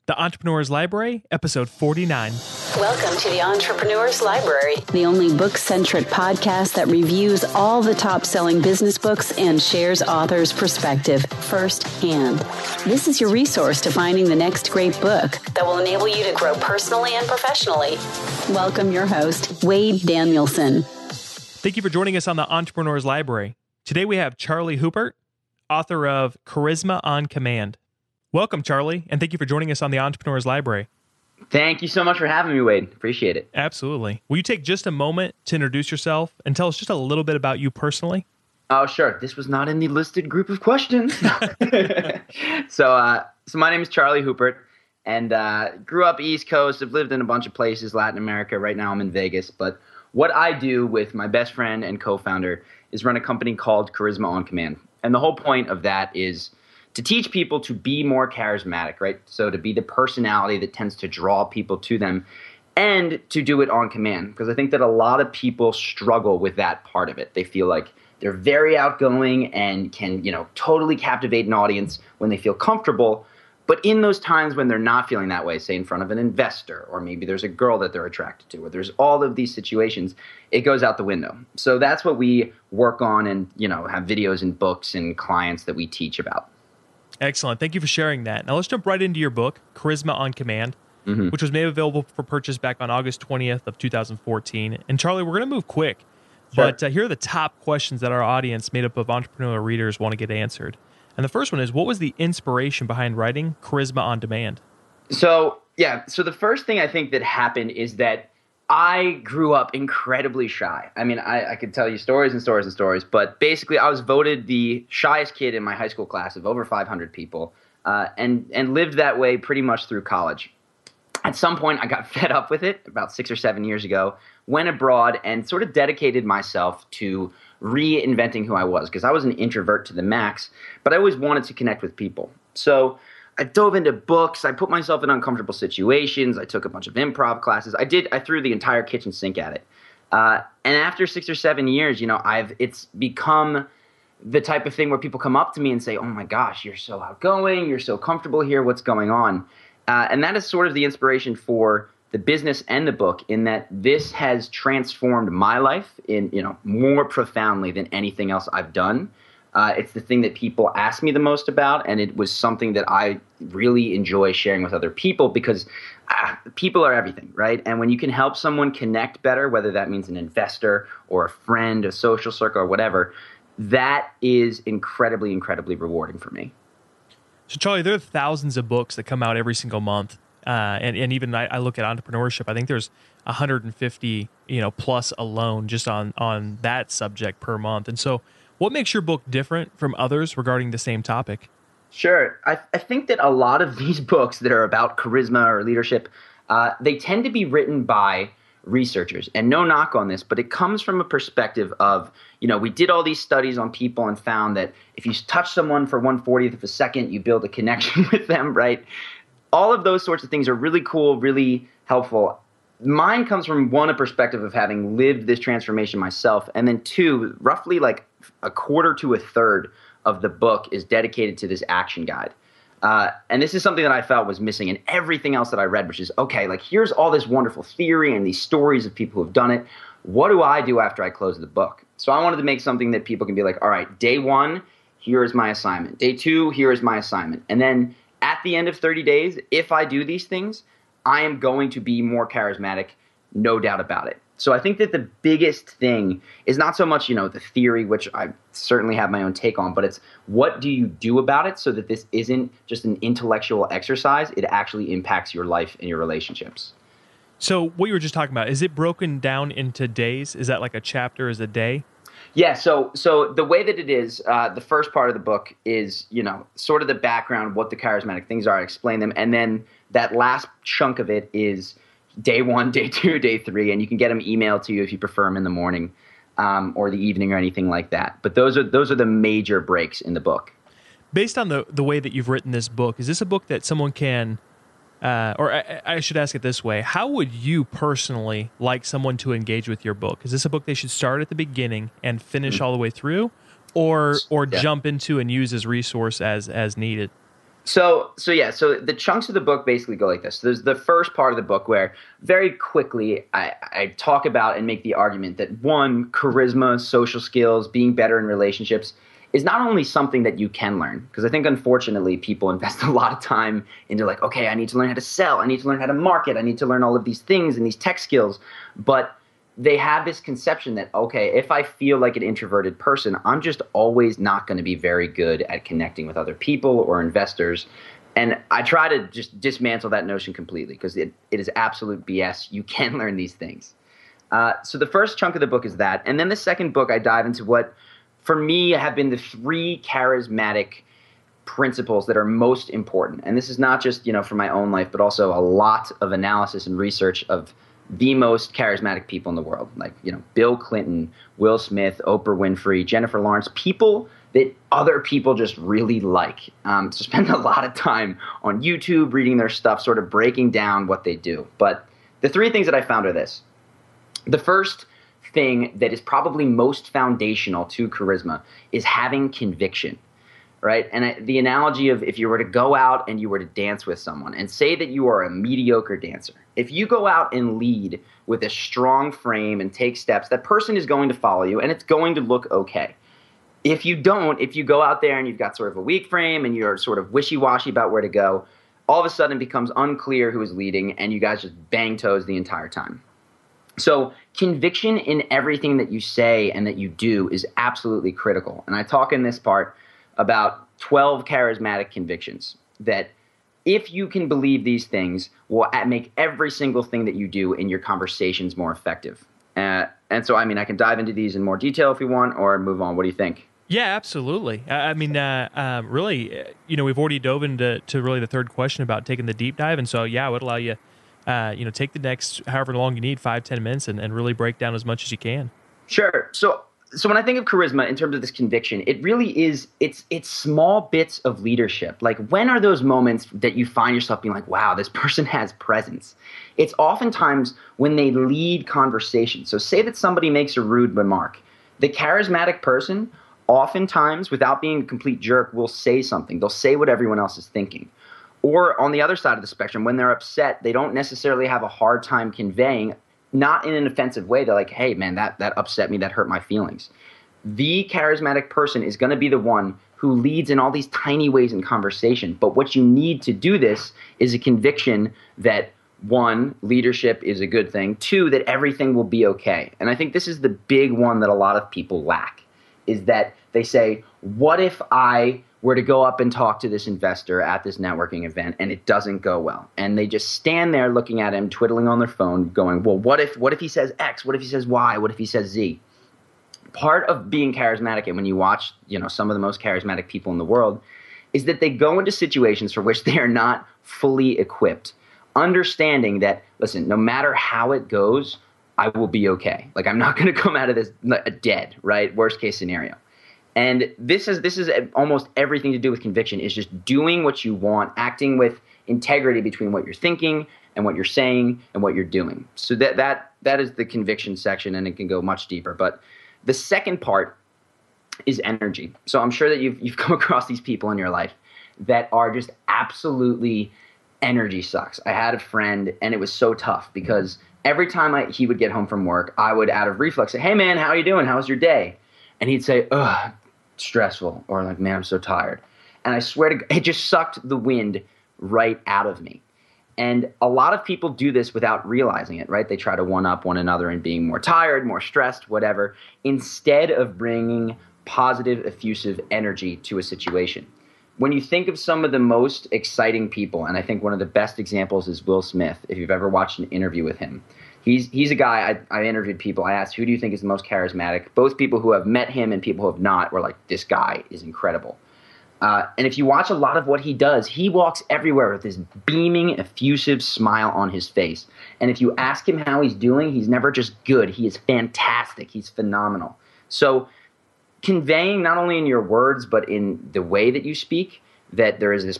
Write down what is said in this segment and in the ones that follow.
The Entrepreneur's Library, episode 49. Welcome to the Entrepreneur's Library, the only book-centric podcast that reviews all the top-selling business books and shares authors' perspective firsthand. This is your resource to finding the next great book that will enable you to grow personally and professionally. Welcome your host, Wade Danielson. Thank you for joining us on the Entrepreneur's Library. Today we have Charlie Hupert, author of Charisma on Command. Welcome, Charlie, and thank you for joining us on the Entrepreneur's Library. Thank you so much for having me, Wade. Appreciate it. Absolutely. Will you take just a moment to introduce yourself and tell us just a little bit about you personally? Oh, sure. This was not in the listed group of questions. So my name is Charlie Hupert, and grew up East Coast. I've lived in a bunch of places, Latin America. Right now I'm in Vegas. But what I do with my best friend and co-founder is run a company called Charisma on Command. And the whole point of that is to teach people to be more charismatic, right? So to be the personality that tends to draw people to them and to do it on command. Because I think that a lot of people struggle with that part of it. They feel like they're very outgoing and can, totally captivate an audience when they feel comfortable. But in those times when they're not feeling that way, say in front of an investor, or maybe there's a girl that they're attracted to, or there's all of these situations, it goes out the window. So that's what we work on and, have videos and books and clients that we teach about. Excellent. Thank you for sharing that. Now let's jump right into your book, Charisma on Command, which was made available for purchase back on August 20th of 2014. And Charlie, we're going to move quick, Sure. but here are the top questions that our audience made up of entrepreneurial readers want to get answered. And the first one is, what was the inspiration behind writing Charisma on Demand? So the first thing I think that happened is that I grew up incredibly shy. I mean, I could tell you stories and stories and stories, but basically I was voted the shyest kid in my high school class of over 500 people, and lived that way pretty much through college. At some point, I got fed up with it about 6 or 7 years ago, went abroad and sort of dedicated myself to reinventing who I was, because I was an introvert to the max, but I always wanted to connect with people. So I dove into books. I put myself in uncomfortable situations. I took a bunch of improv classes. I threw the entire kitchen sink at it. And after 6 or 7 years, it's become the type of thing where people come up to me and say, "Oh my gosh, you're so outgoing. You're so comfortable here. What's going on?" And that is sort of the inspiration for the business and the book, in that this has transformed my life in, more profoundly than anything else I've done. It's the thing that people ask me the most about, and it was something that I really enjoy sharing with other people, because people are everything, right? And when you can help someone connect better, whether that means an investor or a friend, a social circle, or whatever, that is incredibly, incredibly rewarding for me. So Charlie, there are thousands of books that come out every single month. And even I look at entrepreneurship, I think there's 150, plus alone just on that subject per month. And so what makes your book different from others regarding the same topic? Sure. I think that a lot of these books that are about charisma or leadership, they tend to be written by researchers. And no knock on this, but it comes from a perspective of, we did all these studies on people and found that if you touch someone for 1/40th of a second, you build a connection with them, right? All of those sorts of things are really cool, really helpful. Mine comes from, one, a perspective of having lived this transformation myself, and then two, roughly like a quarter to a third of the book is dedicated to this action guide. And this is something that I felt was missing in everything else that I read, which is, okay, like here's all this wonderful theory and these stories of people who have done it. What do I do after I close the book? So I wanted to make something that people can be like, all right, day 1, here is my assignment. Day 2, here is my assignment. And then at the end of 30 days, if I do these things, I am going to be more charismatic, no doubt about it. So I think that the biggest thing is not so much, the theory, which I certainly have my own take on, but it's what do you do about it so that this isn't just an intellectual exercise. It actually impacts your life and your relationships. So what you were just talking about, is it broken down into days? Is that like a chapter is a day? Yeah, so the way that it is, the first part of the book is, sort of the background, what the charismatic things are, I explain them, and then that last chunk of it is day 1, day 2, day 3, and you can get them emailed to you if you prefer them in the morning or the evening or anything like that. But those are the major breaks in the book. Based on the way that you've written this book, is this a book that someone can, or I should ask it this way, how would you personally like someone to engage with your book? Is this a book they should start at the beginning and finish all the way through, or jump into and use as resource as needed? So the chunks of the book basically go like this. There's the first part of the book where very quickly I talk about and make the argument that one, charisma, social skills, being better in relationships is not only something that you can learn, because I think unfortunately people invest a lot of time into like, okay, I need to learn how to sell, I need to learn how to market, I need to learn all of these things and these tech skills, but they have this conception that, okay, if I feel like an introverted person, I'm just always not going to be very good at connecting with other people or investors. And I try to just dismantle that notion completely because it is absolute BS. You can learn these things. So the first chunk of the book is that. And then the second book, I dive into what, for me, have been the 3 charismatic principles that are most important. And this is not just, for my own life, but also a lot of analysis and research of the most charismatic people in the world, like, Bill Clinton, Will Smith, Oprah Winfrey, Jennifer Lawrence, people that other people just really like. So spend a lot of time on YouTube reading their stuff, sort of breaking down what they do. But the 3 things that I found are this. The first thing that is probably most foundational to charisma is having conviction. Right? And the analogy of if you were to go out and you were to dance with someone and say that you are a mediocre dancer, if you go out and lead with a strong frame and take steps, that person is going to follow you and it's going to look okay. If you don't, if you go out there and you've got sort of a weak frame and you're sort of wishy-washy about where to go, all of a sudden it becomes unclear who is leading and you guys just bang toes the entire time. So conviction in everything that you say and that you do is absolutely critical. And I talk in this part about 12 charismatic convictions that if you can believe these things will make every single thing that you do in your conversations more effective. And so, I can dive into these in more detail if you want or move on. What do you think? Yeah, absolutely. Really, we've already dove into really the third question about taking the deep dive. And so, yeah, I would allow you, take the next however long you need, 5-10 minutes and really break down as much as you can. Sure. So when I think of charisma in terms of this conviction, it really is, it's small bits of leadership. Like, when are those moments that you find yourself being like, wow, this person has presence? It's oftentimes when they lead conversation. So say that somebody makes a rude remark. The charismatic person, oftentimes, without being a complete jerk, will say something. They'll say what everyone else is thinking. Or on the other side of the spectrum, when they're upset, they don't necessarily have a hard time conveying, not in an offensive way. They're like, hey, man, that upset me. That hurt my feelings. The charismatic person is going to be the one who leads in all these tiny ways in conversation. But what you need to do this is a conviction that, 1, leadership is a good thing. 2, that everything will be okay. And I think this is the big one that a lot of people lack, is that they say, what if I were to go up and talk to this investor at this networking event and it doesn't go well? And they just stand there looking at him, twiddling on their phone, going, well, what if he says X? What if he says Y? What if he says Z? Part of being charismatic, and when you watch, some of the most charismatic people in the world, is that they go into situations for which they are not fully equipped, understanding that, listen, no matter how it goes, I will be okay. Like, I'm not going to come out of this dead, right? Worst case scenario. And this is almost everything to do with conviction, is just doing what you want, acting with integrity between what you're thinking and what you're saying and what you're doing. So that is the conviction section, and it can go much deeper. But the second part is energy. So I'm sure that you've come across these people in your life that are just absolutely energy sucks. I had a friend, and it was so tough because every time he would get home from work, I would, out of reflex, say, hey, man, how are you doing? How was your day? And he'd say, ugh, stressful, or like, man, I'm so tired. And I swear to God, it just sucked the wind right out of me. And a lot of people do this without realizing it, right? They try to one-up one another in being more tired, more stressed, whatever, instead of bringing positive, effusive energy to a situation. When you think of some of the most exciting people, and I think one of the best examples is Will Smith, if you've ever watched an interview with him. He's a guy, I interviewed people, I asked, who do you think is the most charismatic? Both people who have met him and people who have not were like, this guy is incredible. And if you watch a lot of what he does, he walks everywhere with this beaming, effusive smile on his face. And if you ask him how he's doing, he's never just good. He is fantastic. He's phenomenal. So conveying not only in your words, but in the way that you speak, that there is this,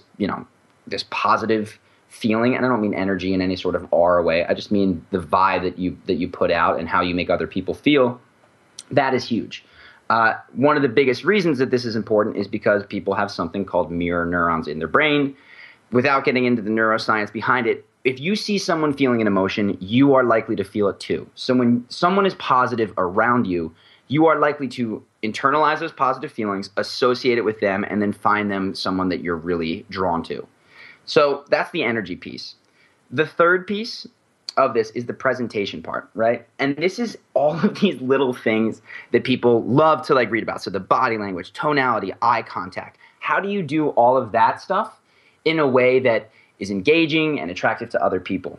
this positive feeling, and I don't mean energy in any sort of aura way. I just mean the vibe that you put out and how you make other people feel. That is huge. One of the biggest reasons that this is important is because people have something called mirror neurons in their brain. Without getting into the neuroscience behind it, if you see someone feeling an emotion, you are likely to feel it too. So when someone is positive around you, you are likely to internalize those positive feelings, associate it with them, and then find them someone that you're really drawn to. So that's the energy piece. The third piece of this is the presentation part, right? And this is all of these little things that people love to like read about. So the body language, tonality, eye contact. How do you do all of that stuff in a way that is engaging and attractive to other people?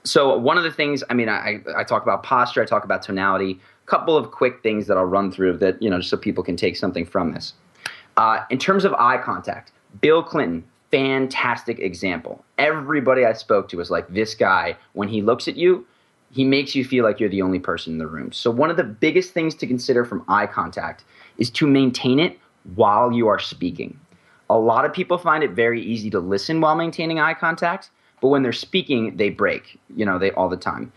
So one of the things, I mean, I talk about posture, I talk about tonality, a couple of quick things that I'll run through that, you know, just so people can take something from this. In terms of eye contact, Bill Clinton, fantastic example. Everybody I spoke to was like, this guy, when he looks at you, he makes you feel like you're the only person in the room. So one of the biggest things to consider from eye contact is to maintain it while you are speaking. A lot of people find it very easy to listen while maintaining eye contact, but when they're speaking, they break, you know, all the time.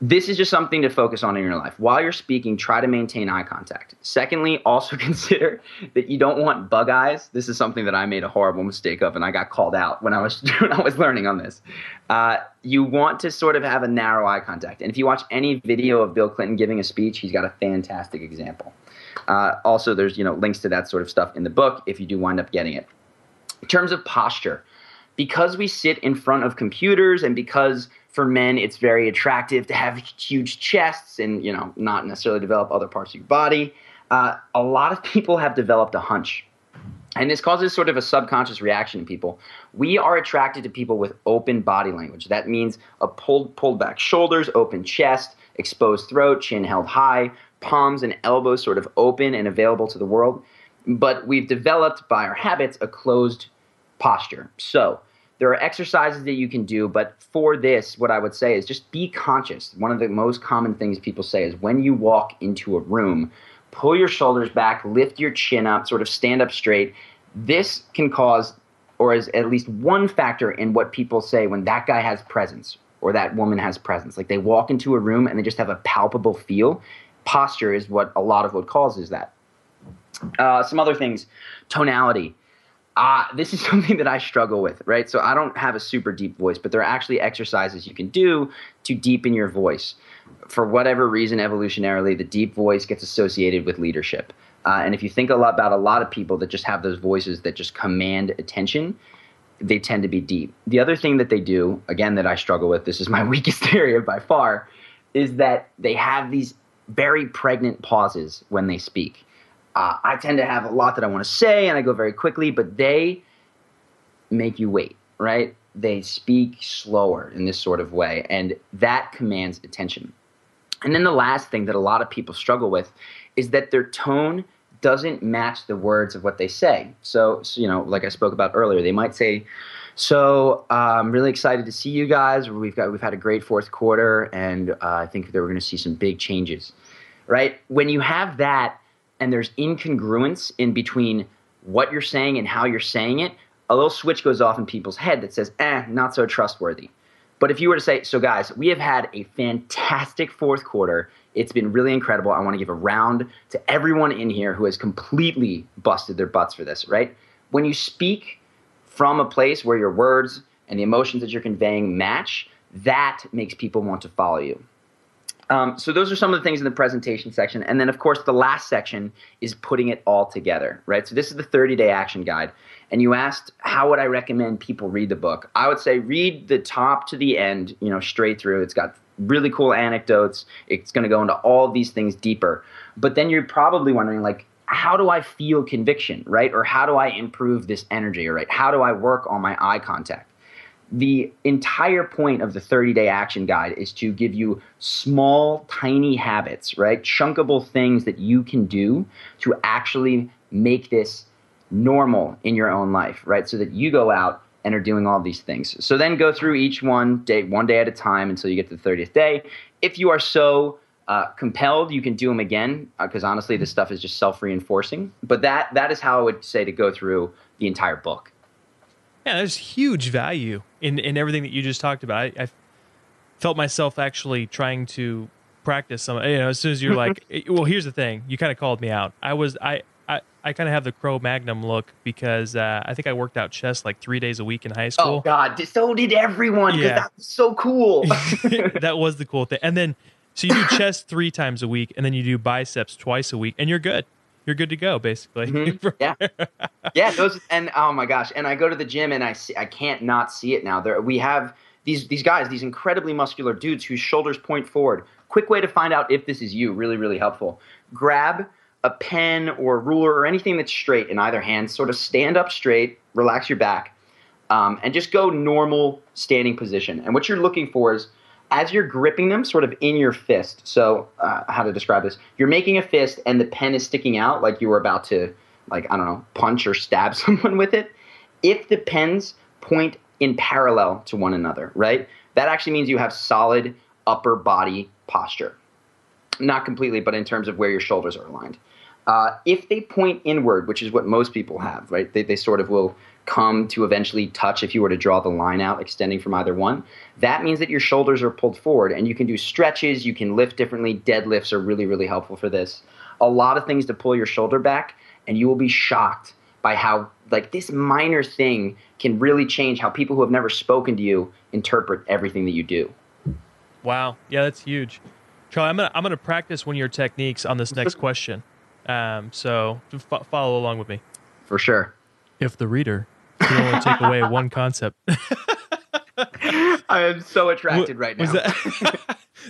This is just something to focus on in your life. While you're speaking, try to maintain eye contact. Secondly, also consider that you don't want bug eyes. This is something that I made a horrible mistake of, and I got called out when I was learning on this. You want to sort of have a narrow eye contact. And if you watch any video of Bill Clinton giving a speech, he's got a fantastic example. Also, there's, you know, links to that sort of stuff in the book if you do wind up getting it. In terms of posture, because we sit in front of computers and because for men it's very attractive to have huge chests and, you know, not necessarily develop other parts of your body, a lot of people have developed a hunch. And this causes sort of a subconscious reaction in people. We are attracted to people with open body language. That means a pulled back shoulders, open chest, exposed throat, chin held high, palms and elbows sort of open and available to the world. But we've developed by our habits a closed posture. So there are exercises that you can do, but for this, what I would say is just be conscious. One of the most common things people say is when you walk into a room, pull your shoulders back, lift your chin up, sort of stand up straight. This can cause, or is at least one factor in what people say when that guy has presence or that woman has presence. Like they walk into a room and they just have a palpable feel. Posture is what a lot of what causes that. Some other things, tonality. This is something that I struggle with, right? So I don't have a super deep voice, but there are actually exercises you can do to deepen your voice. For whatever reason, evolutionarily, the deep voice gets associated with leadership. And if you think about a lot of people that just have those voices that just command attention, they tend to be deep. The other thing that they do, again, that I struggle with, this is my weakest area by far, is that they have these very pregnant pauses when they speak. I tend to have a lot that I want to say, and I go very quickly, but they make you wait, right? They speak slower in this sort of way, and that commands attention. And then the last thing that a lot of people struggle with is that their tone doesn't match the words of what they say. So you know, like I spoke about earlier, they might say, so I'm really excited to see you guys. We've had a great fourth quarter, and I think that we're going to see some big changes, right? When you have that, and there's incongruence in between what you're saying and how you're saying it, a little switch goes off in people's head that says, not so trustworthy. But if you were to say, so guys, we have had a fantastic fourth quarter. It's been really incredible. I want to give a round to everyone in here who has completely busted their butts for this, right? When you speak from a place where your words and the emotions that you're conveying match, that makes people want to follow you. So those are some of the things in the presentation section. And then, of course, the last section is putting it all together, right? So this is the 30-day action guide. And you asked, how would I recommend people read the book? I would say read the top to the end, you know, straight through. It's got really cool anecdotes. It's going to go into all of these things deeper. But then you're probably wondering, like, how do I feel conviction, right? Or how do I improve this energy, right? How do I work on my eye contact? The entire point of the 30-day action guide is to give you small, tiny habits, right? Chunkable things that you can do to actually make this normal in your own life, right? So that you go out and are doing all these things. So then go through each one day at a time until you get to the 30th day. If you are so compelled, you can do them again, because honestly, this stuff is just self-reinforcing. But that is how I would say to go through the entire book. Yeah, there's huge value in everything that you just talked about. I felt myself actually trying to practice some, as soon as you're like, well, here's the thing. You kind of called me out. I kind of have the Cro-Magnon look because I think I worked out chest like 3 days a week in high Oh school. God, so did everyone, because Yeah. that was so cool. That was the cool thing. And then, so you do chest 3 times a week, and then you do biceps twice a week, and you're good. You're good to go, basically. Mhm. Yeah, yeah. Those, and oh my gosh, and I go to the gym and I can't not see it now. We have these guys, these incredibly muscular dudes whose shoulders point forward. Quick way to find out if this is you, really, really helpful. Grab a pen or a ruler or anything that's straight in either hand. Sort of stand up straight, relax your back, and just go normal standing position. And what you're looking for is, as you're gripping them sort of in your fist. So how to describe this? You're making a fist and the pen is sticking out like you were about to, like, I don't know, punch or stab someone with it. If the pens point in parallel to one another, right? That actually means you have solid upper body posture. Not completely, but in terms of where your shoulders are aligned. If they point inward, which is what most people have, right? They sort of will come to eventually touch if you were to draw the line out extending from either one. That means that your shoulders are pulled forward, and you can do stretches, you can lift differently. Deadlifts are really, really helpful for this. A lot of things to pull your shoulder back, and you will be shocked by how, like, this minor thing can really change how people who have never spoken to you interpret everything that you do. Wow. Yeah, that's huge. Charlie, I'm gonna practice one of your techniques on this next question. So follow along with me. For sure. If the reader could only take away one concept. I am so attracted right now.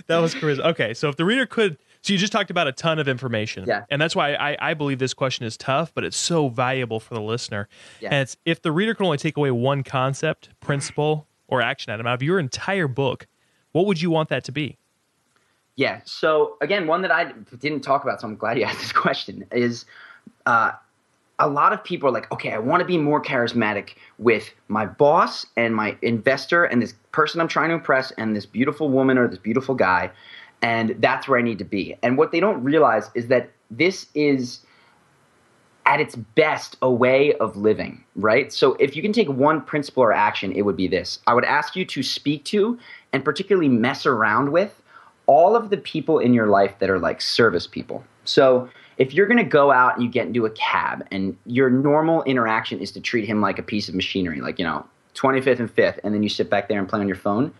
That was charisma. Okay, so if the reader could, so you just talked about a ton of information. Yeah. And that's why I believe this question is tough, but it's so valuable for the listener. Yeah. And it's, if the reader could only take away one concept, principle, or action item out of your entire book, what would you want that to be? Yeah. So again, one that I didn't talk about, so I'm glad you asked this question, is a lot of people are like, okay, I want to be more charismatic with my boss and my investor and this person I'm trying to impress and this beautiful woman or this beautiful guy, and that's where I need to be. And what they don't realize is that this is, at its best, a way of living, right? So if you can take one principle or action, it would be this. I would ask you to speak to and particularly mess around with all of the people in your life that are like service people. So if you're going to go out and you get into a cab and your normal interaction is to treat him like a piece of machinery, like, 25th and 5th, and then you sit back there and play on your phone,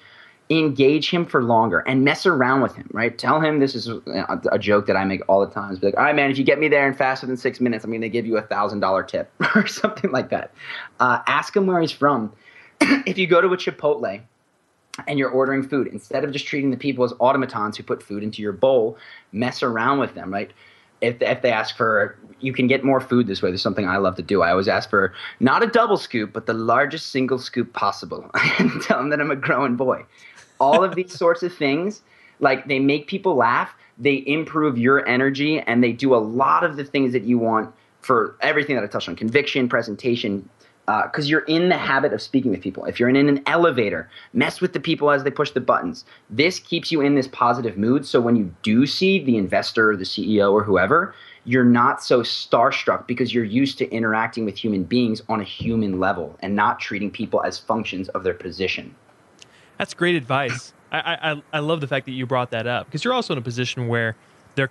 engage him for longer and mess around with him, right? Tell him, this is a joke that I make all the time. Be like, all right, man, if you get me there in faster than 6 minutes, I'm going to give you $1,000 tip or something like that. Ask him where he's from. If you go to a Chipotle and you're ordering food, instead of just treating the people as automatons who put food into your bowl, mess around with them, right? If they ask for, you can get more food this way. There's something I love to do. I always ask for not a double scoop, but the largest single scoop possible. And tell them that I'm a growing boy. All of these sorts of things, like, they make people laugh, they improve your energy, and they do a lot of the things that you want for everything that I touched on, conviction, presentation, because you're in the habit of speaking with people. If you're in an elevator, mess with the people as they push the buttons. This keeps you in this positive mood, so when you do see the investor or the CEO or whoever, you're not so starstruck because you're used to interacting with human beings on a human level and not treating people as functions of their position. That's great advice. I love the fact that you brought that up, because you're also in a position where they're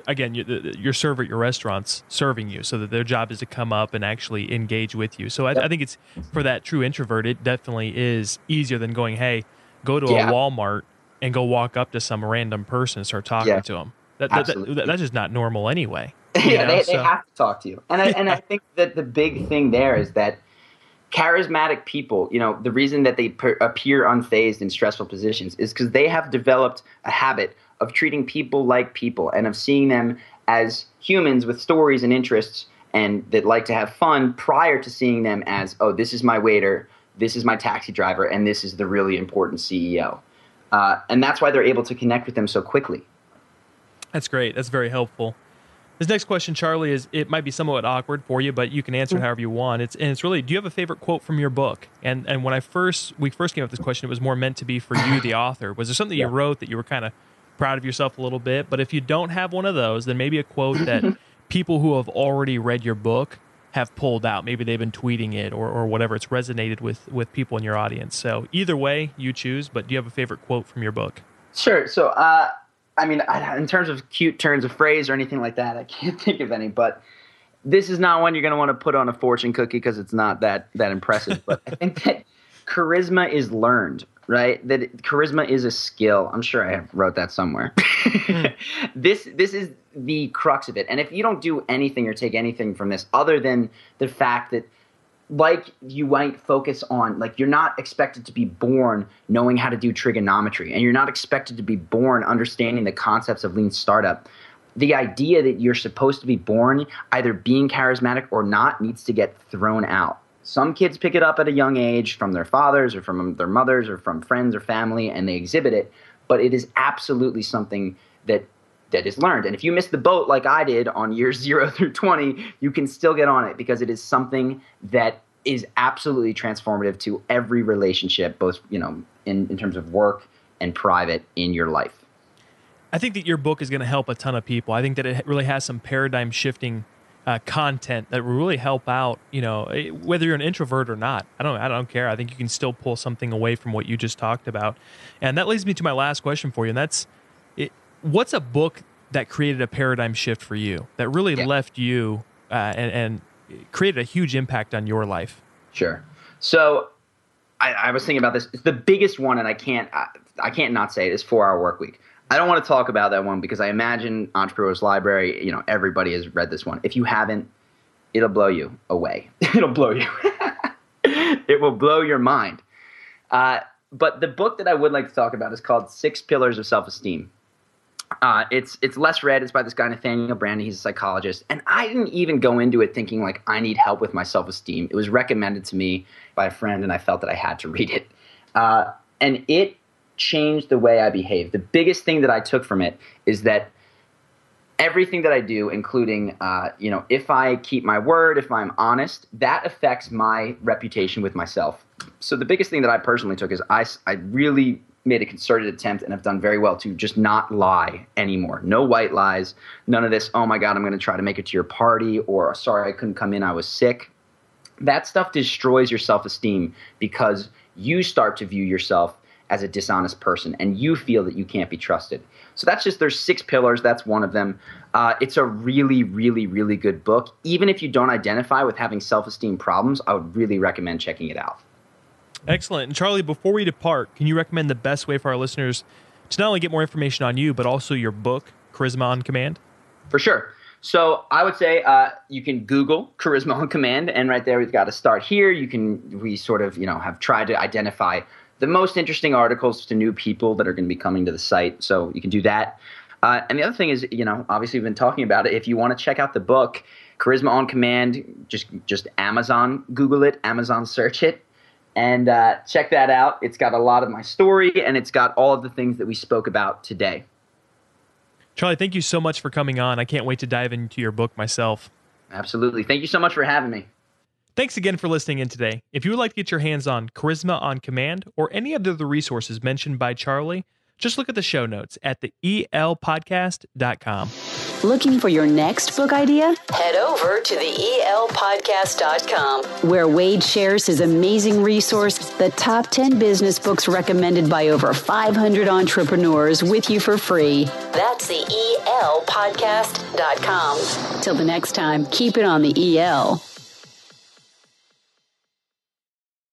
again, your server at your restaurant's serving you, so that their job is to come up and actually engage with you. So I think it's, for that true introvert, it definitely is easier than going, hey, go to a Walmart and go walk up to some random person and start talking to them. That's just not normal anyway. They have to talk to you. And I think that the big thing there is that charismatic people, the reason that they appear unfazed in stressful positions is because they have developed a habit of treating people like people and of seeing them as humans with stories and interests and that like to have fun, prior to seeing them as, oh, this is my waiter, this is my taxi driver, and this is the really important CEO. And that's why they're able to connect with them so quickly. That's great. That's very helpful. This next question, Charlie, it might be somewhat awkward for you, but you can answer it however you want. It's really, do you have a favorite quote from your book? And when we first came up with this question, it was more meant to be for you, the author. Was there something you wrote that you were kind of proud of yourself a little bit? But if you don't have one of those, then maybe a quote that people who have already read your book have pulled out. Maybe they've been tweeting it or whatever. It's resonated with people in your audience. So either way, you choose. But do you have a favorite quote from your book? Sure. So I mean, in terms of cute turns of phrase or anything like that, I can't think of any, but this is not one you're going to want to put on a fortune cookie because it's not that impressive. But I think that charisma is learned, right? That charisma is a skill. I'm sure I wrote that somewhere. This is the crux of it. And if you don't do anything or take anything from this other than the fact that, like, you might focus on, like, you're not expected to be born knowing how to do trigonometry, and you're not expected to be born understanding the concepts of lean startup. The idea that you're supposed to be born either being charismatic or not needs to get thrown out. Some kids pick it up at a young age from their fathers or from their mothers or from friends or family, and they exhibit it, but it is absolutely something that is learned. And if you miss the boat like I did on years 0 through 20, you can still get on it because it is something that is absolutely transformative to every relationship, both, in terms of work and private in your life. I think that your book is going to help a ton of people. I think that it really has some paradigm shifting content that will really help out, whether you're an introvert or not. I don't care. I think you can still pull something away from what you just talked about. And that leads me to my last question for you. And that's, what's a book that created a paradigm shift for you, that really left you and created a huge impact on your life? Sure. So I was thinking about this. It's the biggest one, and I can't not say it, is 4-Hour Workweek. I don't want to talk about that one because I imagine Entrepreneur's Library, everybody has read this one. If you haven't, it'll blow you away. It'll blow you. It will blow your mind. But the book that I would like to talk about is called 6 Pillars of Self-Esteem. It's less read. It's by this guy, Nathaniel Branden. He's a psychologist. And I didn't even go into it thinking like I need help with my self-esteem. It was recommended to me by a friend, and I felt that I had to read it. And it changed the way I behave. The biggest thing that I took from it is that everything that I do, including, if I keep my word, if I'm honest, that affects my reputation with myself. So the biggest thing that I personally took is I really made a concerted attempt, and have done very well, to just not lie anymore. No white lies. None of this, oh my God, I'm going to try to make it to your party, or sorry, I couldn't come in, I was sick. That stuff destroys your self-esteem because you start to view yourself as a dishonest person, and you feel that you can't be trusted. So there's 6 pillars. That's one of them. It's a really, really, really good book. Even if you don't identify with having self-esteem problems, I would really recommend checking it out. Excellent. And Charlie, before we depart, can you recommend the best way for our listeners to not only get more information on you, but also your book, Charisma on Command? For sure. So I would say you can Google Charisma on Command, and right there we've got to start here. We sort of, have tried to identify the most interesting articles to new people that are going to be coming to the site. So you can do that. And the other thing is, obviously we've been talking about it. If you want to check out the book, Charisma on Command, just Amazon, Google it, Amazon search it, and check that out. It's got a lot of my story, and it's got all of the things that we spoke about today. Charlie, thank you so much for coming on. I can't wait to dive into your book myself. Absolutely. Thank you so much for having me. Thanks again for listening in today. If you would like to get your hands on Charisma on Command or any of the other resources mentioned by Charlie, just look at the show notes at the elpodcast.com. Looking for your next book idea? Head over to the elpodcast.com, where Wade shares his amazing resource, the top 10 business books recommended by over 500 entrepreneurs, with you for free. That's the elpodcast.com. Till the next time, keep it on the EL.